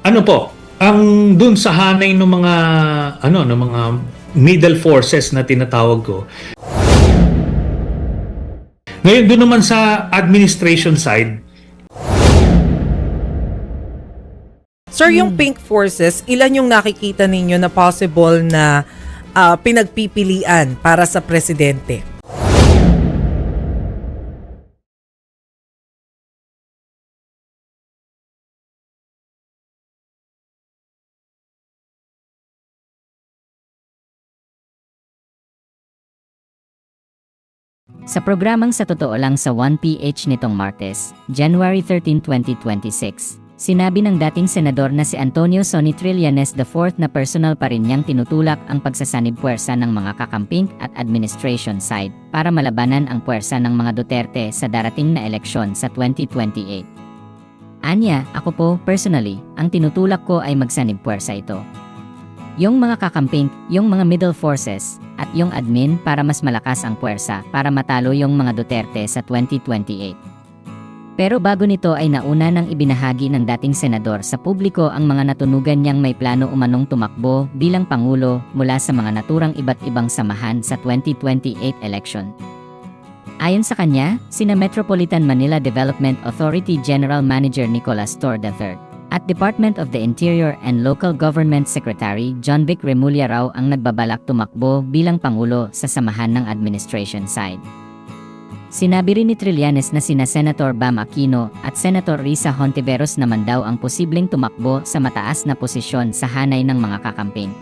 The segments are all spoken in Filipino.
Ano po, ang dun sa hanay ng mga ng mga middle forces na tinatawag ko. Ngayon doon naman sa administration side. Sir, yung pink forces, ilan yung nakikita ninyo na possible na pinagpipilian para sa presidente? Sa programang Sa Totoo Lang sa 1PH nitong Martes, January 13, 2026, sinabi ng dating senador na si Antonio Sonny Trillanes IV na personal pa rin niyang tinutulak ang pagsasanib puwersa ng mga kakamping at administration side para malabanan ang puwersa ng mga Duterte sa darating na eleksyon sa 2028. Anya, ako po, personally, ang tinutulak ko ay magsanib puwersa ito. Yung mga kakamping, yung mga middle forces, at yung admin para mas malakas ang puwersa para matalo yung mga Duterte sa 2028. Pero bago nito ay nauna nang ibinahagi ng dating senador sa publiko ang mga natunugan niyang may plano umanong tumakbo bilang Pangulo mula sa mga naturang iba't ibang samahan sa 2028 election. Ayon sa kanya, sina Metropolitan Manila Development Authority General Manager Nicolas Torre III at Department of the Interior and Local Government Secretary John Vic Remulla raw ang nagbabalak tumakbo bilang Pangulo sa samahan ng administration side. Sinabi rin ni Trillanes na sina Senator Bam Aquino at Senator Risa Hontiveros naman daw ang posibleng tumakbo sa mataas na posisyon sa hanay ng mga kakamping.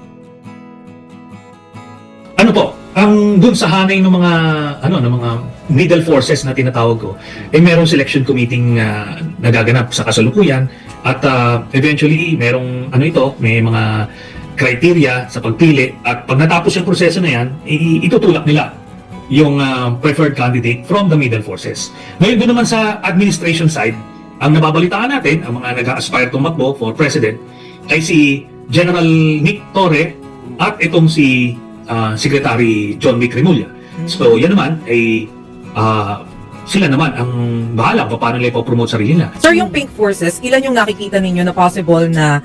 Ano po, ang dun sa hanay ng mga ng mga middle forces na tinatawag ko, merong selection committee nagaganap sa kasalukuyan at eventually merong may mga criteria sa pagpili at pag natapos yung proseso na yan, itutulak nila yung preferred candidate from the middle forces. Ngayon doon naman sa administration side, ang nababalitaan natin, ang mga nag-aspire tumakbo for president ay si General Nick Torre at itong si Secretary John Vic Remulla. So yan naman ay sila naman ang bahala kung paano nila ipopromote sarili nila. Sir, yung pink forces, ilan yung nakikita ninyo na possible na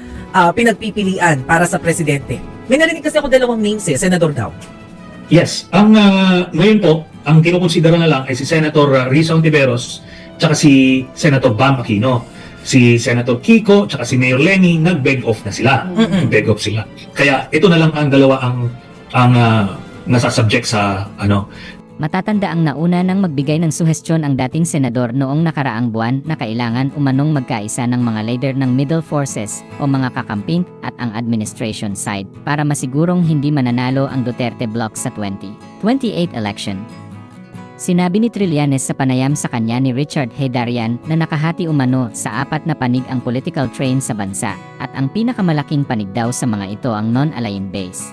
pinagpipilian para sa presidente? May narinig kasi ako dalawang names senador daw. Yes, ang ngayon po, ang kinukonsidera na lang ay si Senator Risa Hontiveros tsaka si Senator Bam Aquino. Si Senator Kiko tsaka si Mayor Lenny nag-beg off na sila. Beg off sila. Kaya ito na lang ang dalawa ang nasasubject sa Matatanda ang nauna nang magbigay ng suhestyon ang dating senador noong nakaraang buwan na kailangan umanong magkaisa ng mga leader ng middle forces o mga kakamping at ang administration side para masigurong hindi mananalo ang Duterte bloc sa 2028 election. Sinabi ni Trillanes sa panayam sa kanya ni Richard Heydarian na nakahati umano sa 4 na panig ang political train sa bansa at ang pinakamalaking panig daw sa mga ito ang non-aligned base.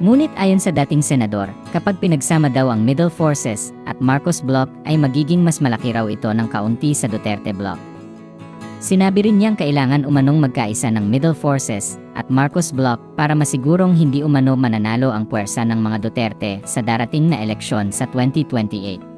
Ngunit ayon sa dating senador, kapag pinagsama daw ang middle forces at Marcos Bloc ay magiging mas malaki raw ito ng kaunti sa Duterte Bloc. Sinabi rin niyang kailangan umanong magkaisa ng middle forces at Marcos Bloc para masigurong hindi umano mananalo ang puwersa ng mga Duterte sa darating na eleksyon sa 2028.